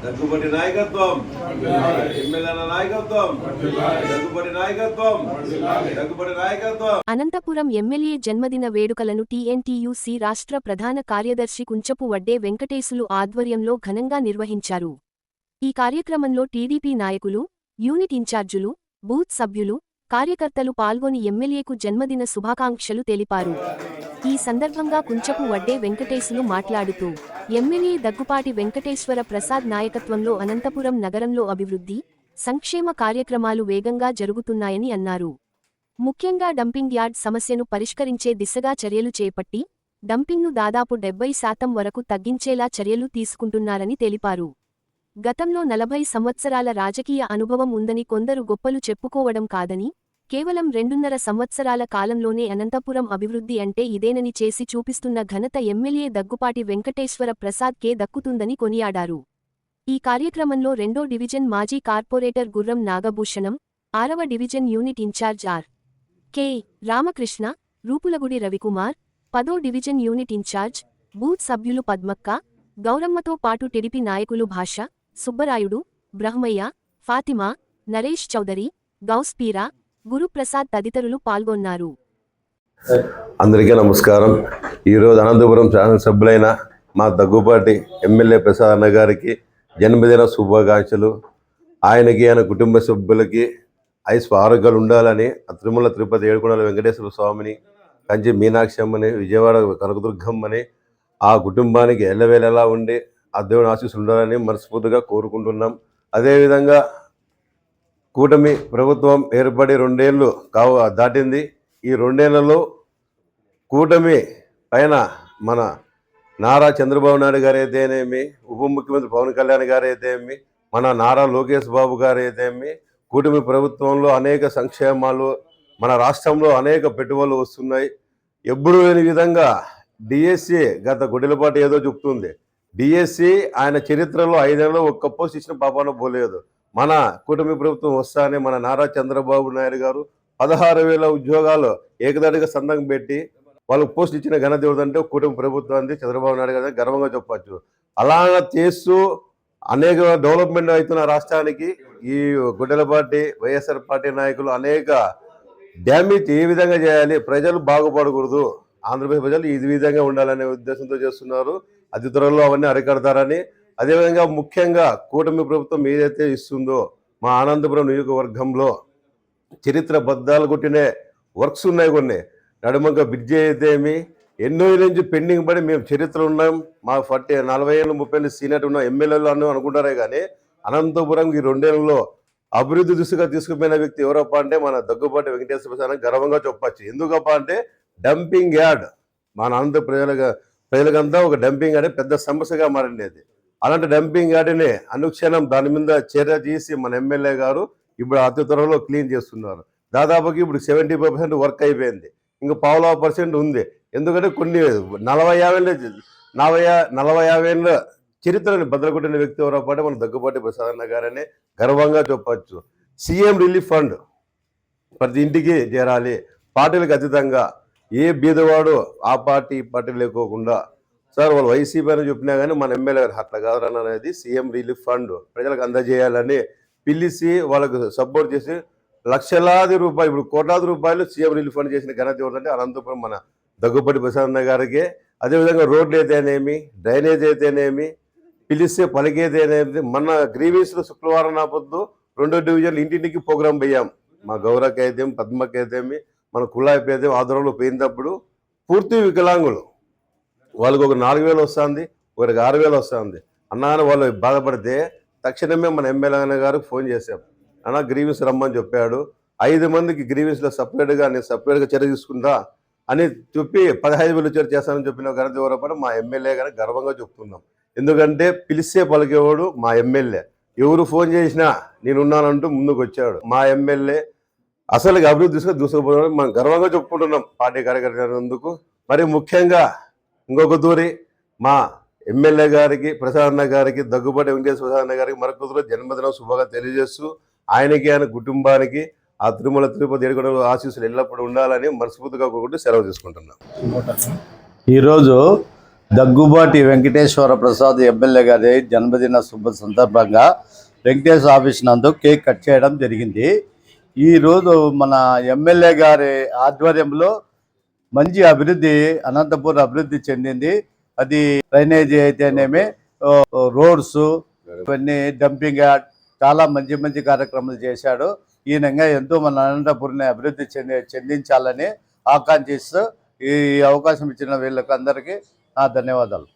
దగ్గుబాటి నాయకత్వం, ఎమ్మెల్యేల నాయకత్వం, దగ్గుబాటి నాయకత్వం, దగ్గుబాటి నాయకత్వం. అనంతపురం ఎమ్మెల్యే జన్మదిన వేడుకలను టీఎన్టీయూసీ రాష్ట్ర ప్రధాన కార్యదర్శి కుంచపు వడ్డే వెంకటేశులు ఆధ్వర్యంలో ఘనంగా నిర్వహించారు. ఈ కార్యక్రమంలో టీడీపీ నాయకులు, యూనిట్ ఇన్ఛార్జులు, బూత్ సభ్యులు, కార్యకర్తలు పాల్గొని ఎమ్మెల్యేకు జన్మదిన శుభాకాంక్షలు తెలిపారు. ఈ సందర్భంగా కుంచపు వడ్డే వెంకటేశులు మాట్లాడుతూ, ఎమ్మెల్యే దగ్గుపాటి వెంకటేశ్వర ప్రసాద్ నాయకత్వంలో అనంతపురం నగరంలో అభివృద్ధి, సంక్షేమ కార్యక్రమాలు వేగంగా జరుగుతున్నాయని అన్నారు. ముఖ్యంగా డంపింగ్ యార్డ్ సమస్యను పరిష్కరించే దిశగా చర్యలు చేపట్టి, డంపింగ్ను దాదాపు 70% వరకు తగ్గించేలా చర్యలు తీసుకుంటున్నారని తెలిపారు. గతంలో 40 సంవత్సరాల రాజకీయ అనుభవం ఉందని కొందరు గొప్పలు చెప్పుకోవడం కాదని, కేవలం 2.5 సంవత్సరాల కాలంలోనే అనంతపురం అభివృద్ధి అంటే ఇదేనని చేసి చూపిస్తున్న ఘనత ఎమ్మెల్యే దగ్గుపాటి వెంకటేశ్వర ప్రసాద్కే దక్కుతుందని కొనియాడారు. ఈ కార్యక్రమంలో 2వ డివిజన్ మాజీ కార్పొరేటర్ గుర్రం నాగభూషణం, 6వ division unit incharge R. K. Ramakrishna, Rupulagudi Ravikumar, 10వ డివిజన్ యూనిట్ ఇన్ఛార్జ్, బూత్ సభ్యులు పద్మక్క, గౌరమ్మతో పాటు టిడిపి నాయకులు భాష, సుబ్బరాయుడు, బ్రహ్మయ్య, ఫాతిమా, నరేష్ చౌదరి, గౌస్పీరా, గురుప్రసాద్ తదితరులు పాల్గొన్నారు. అందరికీ నమస్కారం. ఈరోజు అనంతపురం శాసనసభ్యులైన మా దగ్గుపాటి ఎమ్మెల్యే ప్రసాద్ అన్న గారికి జన్మదిన శుభాకాంక్షలు. ఆయనకి ఆయన కుటుంబ సభ్యులకి ఆరోగ్యాలు ఉండాలని తిరుమల తిరుపతి ఏడుకొండల వెంకటేశ్వర స్వామిని, కంచి మీనాక్షి అమ్మని, విజయవాడ కనకదుర్గమ్మని ఆ కుటుంబానికి ఎల్లవేళలా ఉండి ఆ దేవుని ఆశీస్సులు ఉండాలని మనస్ఫూర్తిగా కోరుకుంటున్నాం. అదేవిధంగా కూటమి ప్రభుత్వం ఏర్పడి 2 ఏళ్ళు దాటింది. ఈ 2 ఏళ్లలో కూటమి పైన మన నారా చంద్రబాబు నాయుడు గారు అయితేనేమి, ఉప ముఖ్యమంత్రి పవన్ కళ్యాణ్ గారు అయితేమి, మన నారా లోకేష్ బాబు గారు అయితేమి, కూటమి ప్రభుత్వంలో అనేక సంక్షేమాలు, మన రాష్ట్రంలో అనేక పెట్టుబడులు వస్తున్నాయి. ఎప్పుడు లేని విధంగా డిఎస్సి గత గుడ్డలపాటు ఏదో చెప్తుంది. డిఎస్సి ఆయన చరిత్రలో 5 ఏళ్ళలో ఒక్క పోస్ట్ ఇచ్చిన పాపాన పోలేదు. మన కూటమి ప్రభుత్వం వస్తానే మన నారా చంద్రబాబు నాయుడు గారు 16,000 ఉద్యోగాలు ఏకదాటిగా సంతకం పెట్టి వాళ్ళకు పోస్ట్ ఇచ్చిన ఘనత ఏదంటే కూటమి ప్రభుత్వాన్ని చంద్రబాబు నాయుడు గారు గర్వంగా చెప్పచ్చు. అలా చేస్తూ అనేక డెవలప్మెంట్ అవుతున్న రాష్ట్రానికి ఈ గుడ్డలపాటి వైఎస్ఆర్ పార్టీ నాయకులు అనేక డ్యామేజ్ ఏ విధంగా చేయాలి, ప్రజలు బాగుపడకూడదు, ఆంధ్రప్రదేశ్ ప్రజలు ఈ విధంగా ఉండాలనే ఉద్దేశంతో చేస్తున్నారు. అతి త్వరలో అవన్నీ అరికడతారని, అదేవిధంగా ముఖ్యంగా కూటమి ప్రభుత్వం ఏదైతే ఇస్తుందో మా అనంతపురం నియోజకవర్గంలో చరిత్ర బద్దాలు కొట్టిన వర్క్స్ ఉన్నాయి. కొన్ని నడుమంక బ్రిడ్జి అయితేమి ఎన్నో నుంచి పెండింగ్ పడి మేము చరిత్ర ఉన్నాం. మా 40 ఏళ్ళు 30 ఏళ్ళు సీనియర్ ఉన్న ఎమ్మెల్యేలు అనుకుంటారే కానీ అనంతపురం ఈ 2 ఏళ్లలో అభివృద్ధి దిశగా తీసుకుపోయిన వ్యక్తి ఎవరప్ప అంటే మన దగ్గుపాటి వెంకటేశ్వర ప్రసాద్ గర్వంగా చెప్పచ్చు. ఎందుకప్ప అంటే డంపింగ్ యార్డ్ మన అనంత ప్రజలకంతా ఒక డంపింగ్ యార్డ్ పెద్ద సమస్యగా మారిండేది. అలాంటి డంపింగ్ యార్డ్ని అనుక్షణం దాని మీద చర్య తీసి మన ఎమ్మెల్యే గారు ఇప్పుడు అతి త్వరలో క్లీన్ చేస్తున్నారు. దాదాపుకి ఇప్పుడు 75% వర్క్ అయిపోయింది. ఇంకా 15% ఉంది. ఎందుకంటే కొన్ని 40-50 ఏళ్ళ చరిత్రని బద్దలుకొట్టిన వ్యక్తి ఎవరో పాటే మన దగ్గుపాటి ప్రసాద్ అన్న గారని గర్వంగా చెప్పచ్చు. సీఎం రిలీఫ్ ఫండ్ ప్రతి ఇంటికి చేరాలి. పార్టీలకు అతీతంగా ఏ బీదవాడు ఆ పార్టీ ఈ పార్టీ లేకోకుండా, సార్ వాళ్ళు వైసీపీ అని చెప్పినా కానీ మన ఎమ్మెల్యే గారు అట్లా కాదన్న అనేది సీఎం రిలీఫ్ ఫండ్ ప్రజలకు అందజేయాలని పిలిచి వాళ్ళకు సపోర్ట్ చేసి లక్షలాది రూపాయలు, ఇప్పుడు కోట్లాది రూపాయలు సీఎం రిలీఫ్ ఫండ్ చేసిన ఘనత ఎవరంటే అనంతపురం మన దగ్గుపాటి ప్రసాద్ అన్న గారికి. అదేవిధంగా రోడ్లు అయితేనేమి, డ్రైనేజ్ అయితేనేమి, పిలిస్తే పలికేదేనేది మన గ్రీవెన్స్లో శుక్రవారం నాపొద్దు 2వ డివిజన్ ఇంటింటికి ప్రోగ్రాం పోయాం. మా గౌరవకి అయితేమి, పద్మకి అయితేమి, మన కులాయికి అయితే ఆధ్వర్యంలో పోయినప్పుడు పూర్తి వికలాంగులు వాళ్ళకు ఒక 4,000 వస్తుంది, ఒకరికి 6,000 వస్తుంది. అన్నాను వాళ్ళు బాధపడితే తక్షణమే మన ఎమ్మెల్యే గారికి ఫోన్ చేశాం. అన్న గ్రీవెన్స్ రమ్మని చెప్పాడు. 5 మందికి గ్రీవెన్స్లో నేను సపరేట్గా చర్య తీసుకుంటా అని చెప్పి 15,000 చర్య చేస్తానని చెప్పిన ఘనత ఎవరపడి మా ఎమ్మెల్యే గారికి గర్వంగా చెప్తున్నాం. ఎందుకంటే పిలిస్తే పలికేవాడు మా ఎమ్మెల్యే. ఎవరు ఫోన్ చేసినా నేనున్నానంటూ ముందుకు వచ్చాడు మా ఎమ్మెల్యే. అసలు అభివృద్ధి దూసుకుపోవడం మనం గర్వంగా చెప్పుకుంటున్నాం పార్టీ కార్యకర్తలందుకు. మరి ముఖ్యంగా ఇంకొక దూరి మా ఎమ్మెల్యే గారికి, ప్రసాద్ అన్న గారికి, దగ్గుబాటి వెంకటేశ్వర ప్రసాద్ అన్న గారికి మరొక జన్మదిన శుభంగా తెలియజేస్తూ ఆయనకి, ఆయన కుటుంబానికి ఆ తిరుమల తిరుపతి ఏడుకొండల ఆశీస్సులు ఎల్లప్పుడూ ఉండాలని మనస్ఫూర్తిగా కోరుకుంటూ సెలవు తీసుకుంటున్నాం. ఈరోజు దగ్గుబాటి వెంకటేశ్వర ప్రసాద్ ఎమ్మెల్యే గారి జన్మదిన శుభ సందర్భంగా వెంకటేశ్వర ఆఫీస్ నందు కేక్ కట్ చేయడం జరిగింది. ఈరోజు మన ఎమ్మెల్యే గారి ఆధ్వర్యంలో మంచి అభివృద్ధి అనంతపూర్ అభివృద్ధి చెందింది. అది డ్రైనేజీ అయితేనేమి, రోడ్స్, ఇవన్నీ డంపింగ్ యార్డ్, చాలా మంచి మంచి కార్యక్రమాలు చేశాడు. ఈయనంగా ఎంతో మన అనంతపూర్ని అభివృద్ధి చెందించాలని ఆకాంక్షిస్తూ ఈ అవకాశం ఇచ్చిన వీళ్ళకి అందరికీ నా ధన్యవాదాలు.